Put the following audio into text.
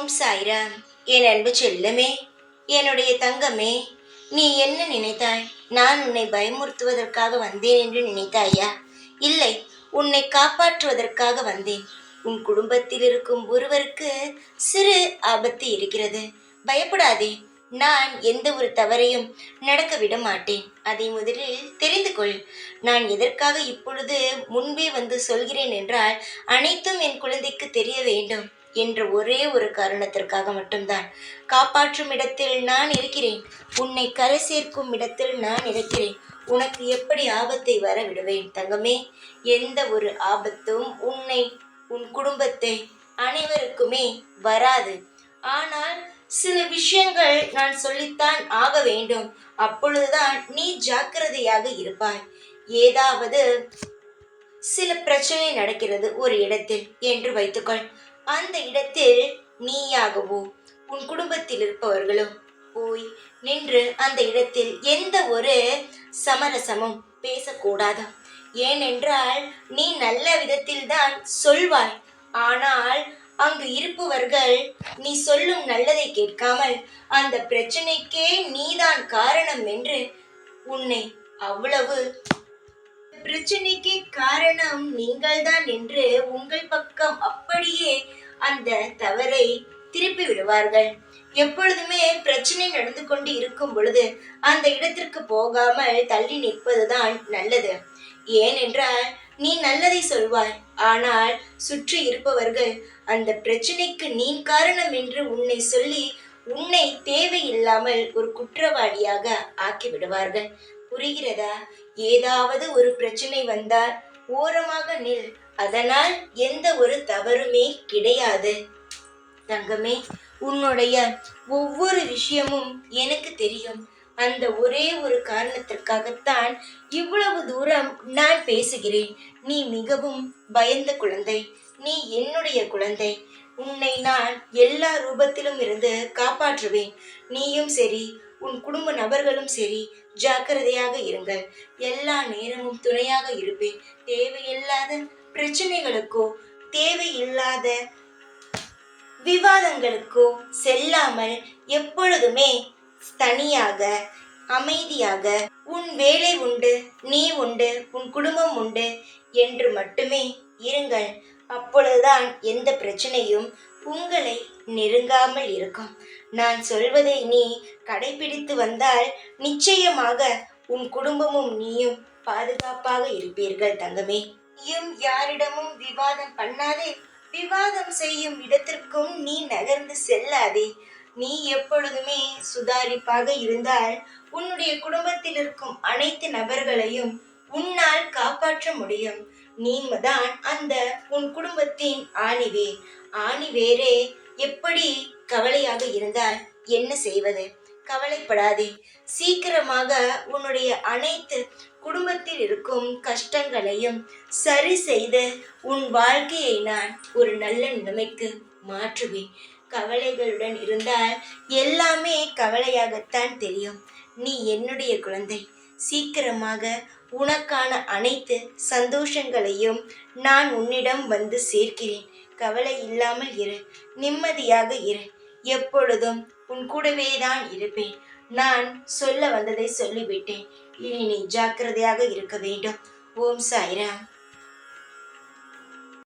ஓம் சாய்ராம். என் அன்பு செல்லமே, என்னுடைய தங்கமே, நீ என்ன நினைத்தாய்? நான் உன்னை பயமுறுத்துவதற்காக வந்தேன் என்று நினைத்தாயா? இல்லை, உன்னை காப்பாற்றுவதற்காக வந்தேன். உன் குடும்பத்தில் இருக்கும் ஒருவருக்கு சிறு ஆபத்து இருக்கிறது. பயப்படாதே. நான் எந்த ஒரு தவறையும் நடக்க விட மாட்டேன். அதை முதலில் தெரிந்து கொள். நான் எதற்காக இப்பொழுது முன்பே வந்து சொல்கிறேன் என்றால், அனைத்தும் என் குழந்தைக்கு தெரிய வேண்டும் என்ற ஒரே ஒரு காரணத்திற்காக மட்டும்தான். காப்பாற்றும் இடத்தில் நான் இருக்கிறேன். உன்னை கரை சேர்க்கும் இடத்தில் நான் இருக்கிறேன். உனக்கு எப்படி ஆபத்தை வர விடுவேன் தங்கமே? எந்த ஒரு ஆபத்தும் உன்னை, உன் குடும்பத்தை, அனைவருக்குமே வராது. ஆனால் சில விஷயங்கள் நான் சொல்லித்தான் ஆக வேண்டும். அப்பொழுதுதான் நீ ஜாக்கிரதையாக இருப்பாய். ஏதாவது சில பிரச்சனை நடக்கிறது ஒரு இடத்தில் என்று வைத்துக்கொள். அந்த இடத்தில் நீயாகவோ உன் குடும்பத்தில் இருப்பவர்களோ போய் நின்று அந்த இடத்தில் எந்த ஒரு சமரசமும் பேசக்கூடாது. ஏனென்றால் நீ நல்ல விதத்தில் தான் சொல்வாய். ஆனால் அங்கு இருப்பவர்கள் நீ சொல்லும் நல்லதை கேட்காமல் அந்த பிரச்சனைக்கே நீதான் காரணம் என்று உன்னை அவ்வளவு பிரச்சனைக்கு காரணம் நீங்கள்தான் என்று உங்கள் பக்கம் அப்படியே அந்த தவறை திருப்பி விடுவார்கள். எப்பொழுதுமே பிரச்சனை நடந்து கொண்டு இருக்கும் பொழுது அந்த இடத்திற்கு போகாமல் தள்ளி நிற்பதுதான் நல்லது. ஏனென்றால் நீ நல்லதை சொல்வாய், ஆனால் சுற்றி இருப்பவர்கள் அந்த பிரச்சனைக்கு நீ காரணம் என்று உன்னை சொல்லி உன்னை தேவையில்லாமல் ஒரு குற்றவாளியாக ஆக்கி விடுவார்கள். புரிகிறதா? ஏதாவது ஒரு பிரச்சனை வந்தால் ஓரமாக நில். அதனால் எந்த ஒரு தவறுமே கிடையாது தங்கமே. உன்னுடைய ஒவ்வொரு விஷயமும் எனக்கு தெரியும். அந்த ஒரே ஒரு காரணத்திற்காகத்தான் இவ்வளவு தூரம் நான் பேசுகிறேன். நீ மிகவும் பயந்த குழந்தை. நீ என்னுடைய குழந்தை. உன்னை நான் எல்லா ரூபத்திலும் இருந்து காப்பாற்றுவேன். நீயும் சரி, உன் குடும்ப நபர்களும் சரி, ஜாக்கிரதையாக இருங்கள். எல்லா நேரமும் துணையாக இருப்பேன். தேவையில்லாத பிரச்சனைகளுக்கோ தேவையில்லாத விவாதங்களுக்கோ செல்லாமல் எப்பொழுதுமே தனியாக அமைதியாக உன் வேலை உண்டு, நீ உண்டு, உன் குடும்பம் உண்டு என்று மட்டுமே இருங்கள். அப்பொழுதுதான் எந்த பிரச்சனையும் உங்களை நெருங்காமல் இருக்கும். நான் சொல்வதை நீ கடைபிடித்து வந்தால் நிச்சயமாக உன் குடும்பமும் நீயும் பாதுகாப்பாக இருப்பீர்கள் தங்கமே. நீயும் யாரிடமும் விவாதம் பண்ணாதே. விவாதம் செய்யும் இடத்திற்கும் நீ நகர்ந்து செல்லாதே. நீ எப்பொழுதுமே சுதாரிப்பாக இருந்தால் உன்னுடைய குடும்பத்தில் இருக்கும் அனைத்து நபர்களையும் உன்னால் காப்பாற்ற முடியும். நீதான் அந்த உன் குடும்பத்தின் ஆணிவேர். ஆணிவேரே எப்படி கவலையாக இருந்தால் என்ன செய்வது? கவலைப்படாதே. சீக்கிரமாக உன்னுடைய அனைத்து குடும்பத்தில் இருக்கும் கஷ்டங்களையும் சரி செய்து உன் வாழ்க்கையை நான் ஒரு நல்ல நிலைமைக்கு மாற்றுவேன். கவலைகளுடன் இருந்தால் எல்லாமே கவலையாகத்தான் தெரியும். நீ என்னுடைய குழந்தை. சீக்கிரமாக உனக்கான அனைத்து சந்தோஷங்களையும் நான் உன்னிடம் வந்து சேர்க்கிறேன். கவலை இல்லாமல் இரு, நிம்மதியாக இரு. எப்பொழுதும் உன் கூடவே தான் இருப்பேன். நான் சொல்ல வந்ததை சொல்லிவிட்டேன். இனி நீ ஜாக்கிரதையாக இருக்க வேண்டும். ஓம் சாய்ராம்.